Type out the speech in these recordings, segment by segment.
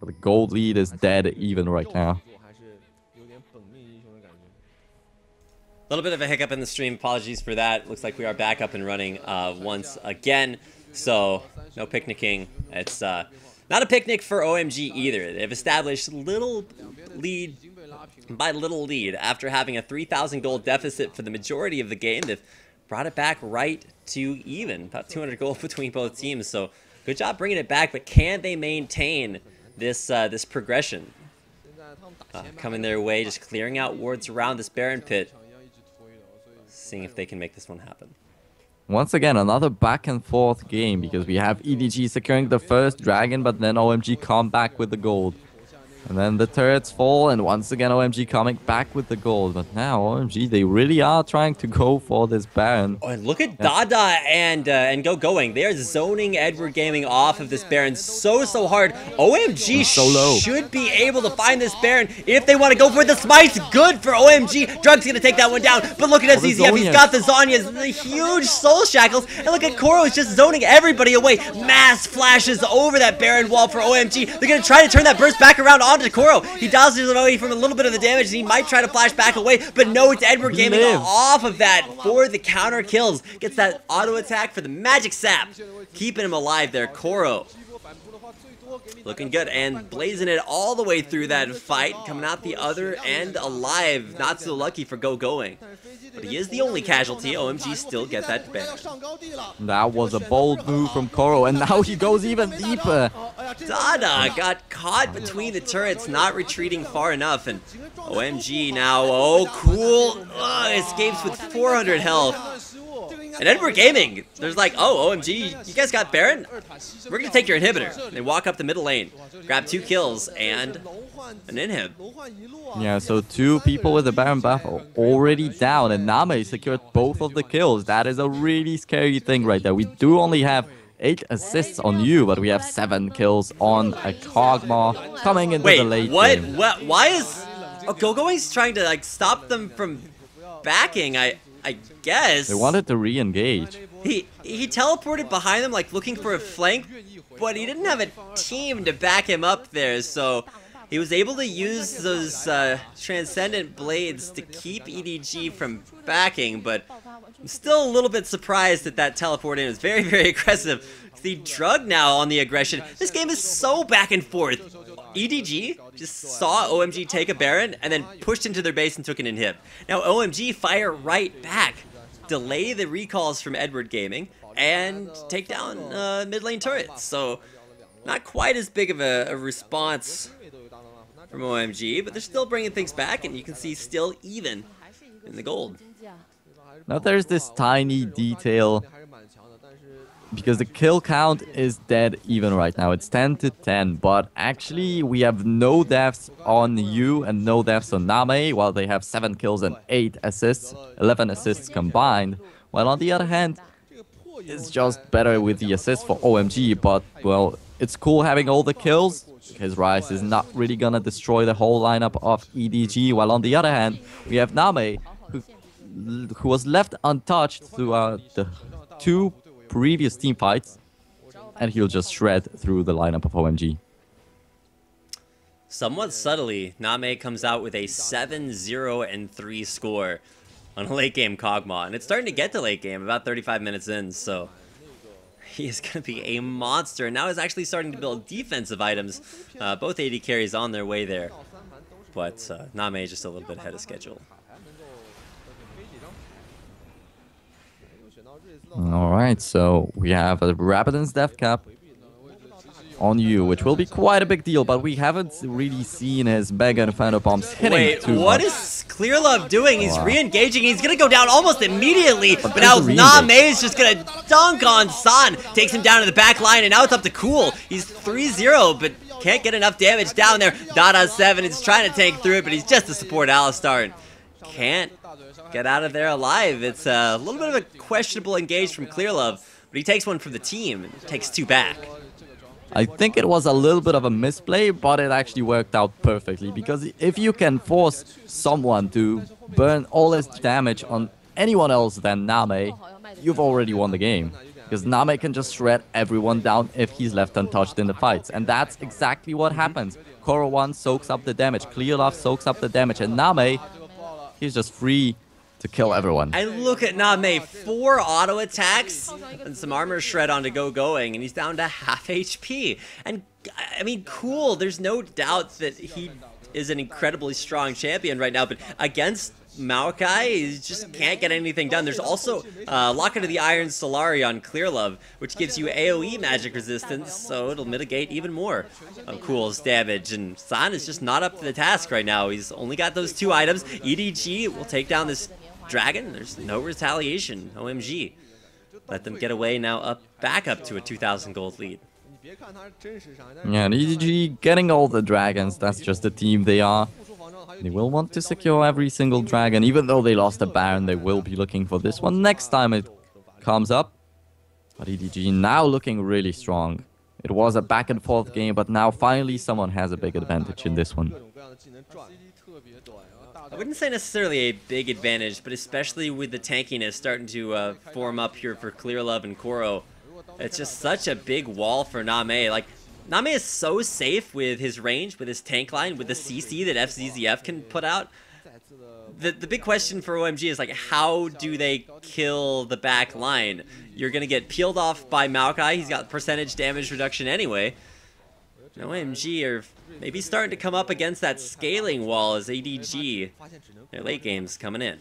But the gold lead is dead even right now. A little bit of a hiccup in the stream. Apologies for that. Looks like we are back up and running once again. So, no picnicking. It's not a picnic for OMG either. They've established little lead by little lead. After having a 3,000 gold deficit for the majority of the game, they've brought it back right to even. About 200 gold between both teams. So, good job bringing it back. But can they maintain this this progression? Coming their way, just clearing out wards around this Baron pit. Seeing if they can make this one happen. Once again, another back and forth game because we have EDG securing the first dragon, but then OMG come back with the gold. And then the turrets fall, and once again OMG coming back with the gold. But now OMG, they really are trying to go for this Baron. Oh, and look at Dada and Going. They are zoning Edward Gaming off of this Baron so hard. OMG should be able to find this Baron if they want to go for it. The smite's good for OMG. Drug's going to take that one down. But look at SCZF. He's got the Zhonya's, the huge soul shackles. And look at Koro is just zoning everybody away. Mass flashes over that Baron wall for OMG. They're going to try to turn that burst back around onto Koro. He dodges away from a little bit of the damage, and he might try to flash back away, but no, it's Edward Gaming off of that for the counter kills. Gets that auto attack for the magic sap. Keeping him alive there, Koro. Looking good and blazing it all the way through that fight, coming out the other end alive. Not so lucky for Going. But he is the only casualty. OMG still get that ban. That was a bold move from Koro, and now he goes even deeper. Dada got caught between the turrets, not retreating far enough, and OMG now, oh cool, escapes with 400 health. And Edward Gaming, there's like, oh, OMG, you guys got Baron? We're going to take your inhibitor. They walk up the middle lane, grab 2 kills, and an inhib. Yeah, so 2 people with the Baron buff are already down, and Name secured both of the kills. That is a really scary thing right there. We do only have 8 assists on you, but we have 7 kills on a Kog'Maw coming into the late game. Wait, why is Going's trying to like stop them from backing? I guess. They wanted to re-engage. He teleported behind them like looking for a flank, but he didn't have a team to back him up there, so he was able to use those Transcendent Blades to keep EDG from backing, but I'm still a little bit surprised that that teleport in was very aggressive. The Drug now on the aggression. This game is so back and forth. EDG just saw OMG take a Baron and then pushed into their base and took an inhib. Now OMG fire right back, delay the recalls from Edward Gaming, and take down mid lane turrets. So not quite as big of a response from OMG, but they're still bringing things back, and you can see still even in the gold. Now there's this tiny detail, because the kill count is dead even right now. It's 10 to 10, but actually we have no deaths on you and no deaths on Name, while they have 7 kills and 8 assists, 11 assists combined. While on the other hand, it's just better with the assists for OMG, but well, it's cool having all the kills, because Ryze is not really gonna destroy the whole lineup of EDG, while on the other hand, we have Name, who was left untouched throughout the 2 previous team fights, and he'll just shred through the lineup of OMG. Somewhat subtly, Name comes out with a 7-0-3 score on a late game Kog'Maw, and it's starting to get to late game, about 35 minutes in, so he is going to be a monster. And now he's actually starting to build defensive items. Both AD carries on their way there, but Name just a little bit ahead of schedule. Alright, so we have a Rabadon's Death Cap on you, which will be quite a big deal, but we haven't really seen his Mega Inferno Bombs hitting too much. What is Clearlove doing? He's re-engaging. He's going to go down almost immediately, but now Name is just going to dunk on San. Takes him down to the back line, and now it's up to Cool. He's 3-0, but can't get enough damage down there. Dada 7 is trying to tank through it, but he's just to support Alistar, and can't get out of there alive. It's a little bit of a questionable engage from Clearlove, but he takes one from the team and takes 2 back. I think it was a little bit of a misplay, but it actually worked out perfectly, because if you can force someone to burn all his damage on anyone else than Name, you've already won the game. Because Name can just shred everyone down if he's left untouched in the fights. And that's exactly what happens. Koro 1 soaks up the damage, Clearlove soaks up the damage, and Name, he's just free to kill everyone. And look at Name, 4 auto attacks and some armor shred onto Going, and he's down to half HP. And I mean, cool, there's no doubt that he is an incredibly strong champion right now, but against Maokai, he just can't get anything done. There's also Locket of the Iron Solari on Clearlove, which gives you AoE magic resistance, so it'll mitigate even more of Cool's damage. And San is just not up to the task right now. He's only got those 2 items. EDG will take down this dragon. There's no retaliation. OMG. Let them get away now, back up to a 2,000 gold lead. Yeah, and EDG getting all the dragons, that's just the team they are. They will want to secure every single dragon, even though they lost a Baron, they will be looking for this one next time it comes up. But EDG now looking really strong. It was a back and forth game, but now finally someone has a big advantage in this one. I wouldn't say necessarily a big advantage, but especially with the tankiness starting to form up here for Clearlove and Koro. It's just such a big wall for Name. Like, Name is so safe with his range, with his tank line, with the CC that FZZF can put out. The big question for OMG is, like, how do they kill the back line? You're going to get peeled off by Maokai. He's got percentage damage reduction anyway. And OMG are maybe starting to come up against that scaling wall as EDG. Their late game's coming in.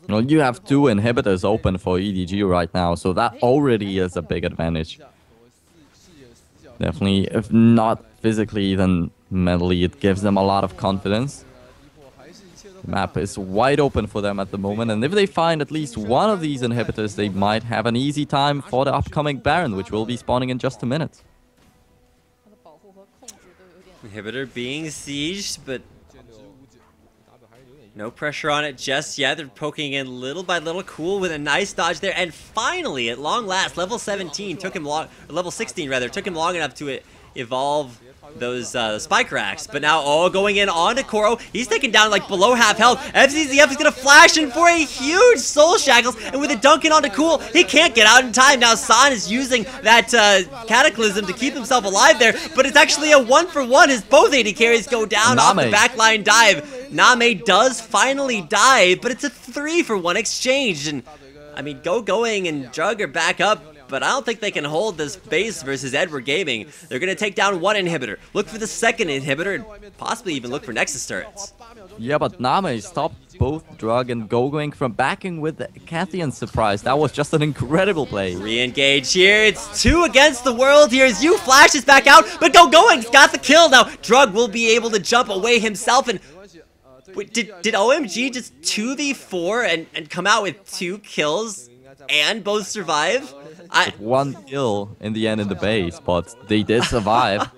Well, you have 2 inhibitors open for EDG right now, so that already is a big advantage. Definitely, if not physically, then mentally, it gives them a lot of confidence. The map is wide open for them at the moment, and if they find at least one of these inhibitors, they might have an easy time for the upcoming Baron, which will be spawning in just a minute. Inhibitor being sieged, but no pressure on it just yet. They're poking in little by little. Cool with a nice dodge there. And finally, at long last, level 17 took him long, or level 16 rather, took him long enough to evolve those spike racks. But now, going in onto Koro. He's taken down like below half health. FZZF is going to flash in for a huge soul shackles. And with a dunk in onto Cool, he can't get out in time. Now, San is using that cataclysm to keep himself alive there. But it's actually a 1-for-1 as both AD carries go down off the backline dive. Name does finally die, but it's a 3-for-1 exchange. And I mean, Going and Drug are back up, but I don't think they can hold this base versus Edward Gaming. They're going to take down 1 inhibitor, look for the 2nd inhibitor, and possibly even look for Nexus turrets. Yeah, but Name stopped both Drug and Going from backing with the Cathian surprise. That was just an incredible play. Re-engage here. It's 2 against the world here as you flashes back out, but Going's got the kill now. Drug will be able to jump away himself, and wait, did OMG just 2v4 and come out with 2 kills and both survive? 1 kill in the end in the base, but they did survive.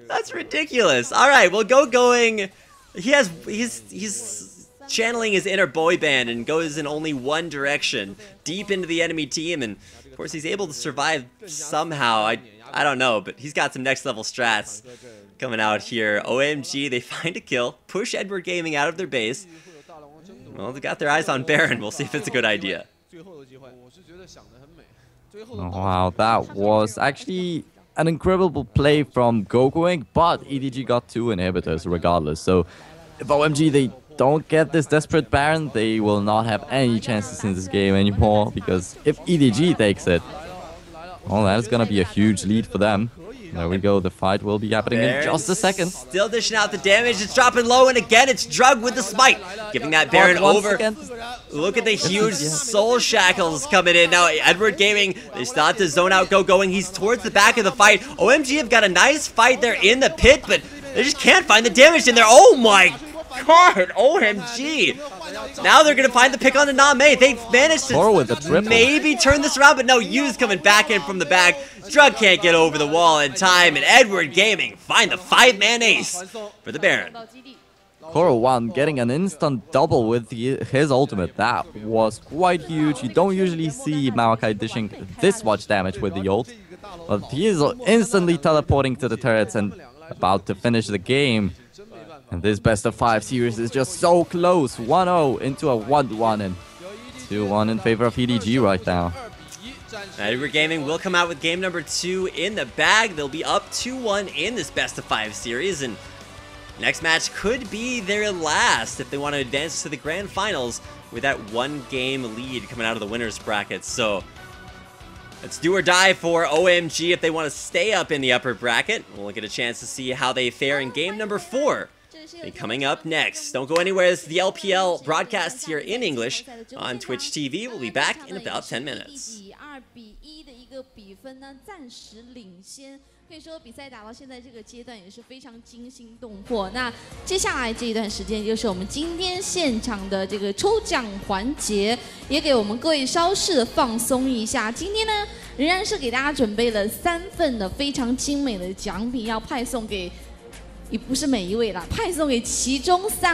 That's ridiculous. All right, well, Going, he's channeling his inner boy band and goes in only one direction, deep into the enemy team, and of course he's able to survive somehow. I don't know, but he's got some next level strats coming out here. OMG, they find a kill, push Edward Gaming out of their base. Well, they got their eyes on Baron. We'll see if it's a good idea. Oh, wow, that was actually an incredible play from Going, but EDG got 2 inhibitors regardless. So if OMG they don't get this desperate Baron, they will not have any chances in this game anymore, because if EDG takes it, well, that is going to be a huge lead for them. There we go, the fight will be happening in just a second. Still dishing out the damage, it's dropping low, and again it's Drug with the smite, giving that Baron over. Look at the huge soul shackles coming in. Now Edward Gaming, they start to zone out Going. He's towards the back of the fight. OMG have got a nice fight there in the pit, but they just can't find the damage in there. Oh my god, OMG. Now they're going to find the pick on the Name. They've managed to maybe turn this around, but no, Yu's coming back in from the back. Drug can't get over the wall in time, and Edward Gaming find the 5-man ace for the Baron. Koro 1 getting an instant double with his ultimate. That was quite huge. You don't usually see Maokai dishing this much damage with the ult, but he is instantly teleporting to the turrets and about to finish the game. And this best of 5 series is just so close. 1-0 into a 1-1 and 2-1 in favor of EDG right now. Edward Gaming will come out with game number 2 in the bag. They'll be up 2-1 in this best-of-5 series, and next match could be their last if they want to advance to the grand finals with that 1-game lead coming out of the winner's bracket. So it's do or die for OMG if they want to stay up in the upper bracket. We'll get a chance to see how they fare in game number 4. Coming up next. Don't go anywhere. This is the LPL broadcast here in English on Twitch TV. We'll be back in about 10 minutes. 可以说比赛打到现在这个阶段也是非常惊心动魄。那接下来这一段时间就是我们今天现场的这个抽奖环节，也给我们各位稍事的放松一下。今天呢，仍然是给大家准备了3份的非常精美的奖品，要派送给，也不是每一位啦，派送给其中3。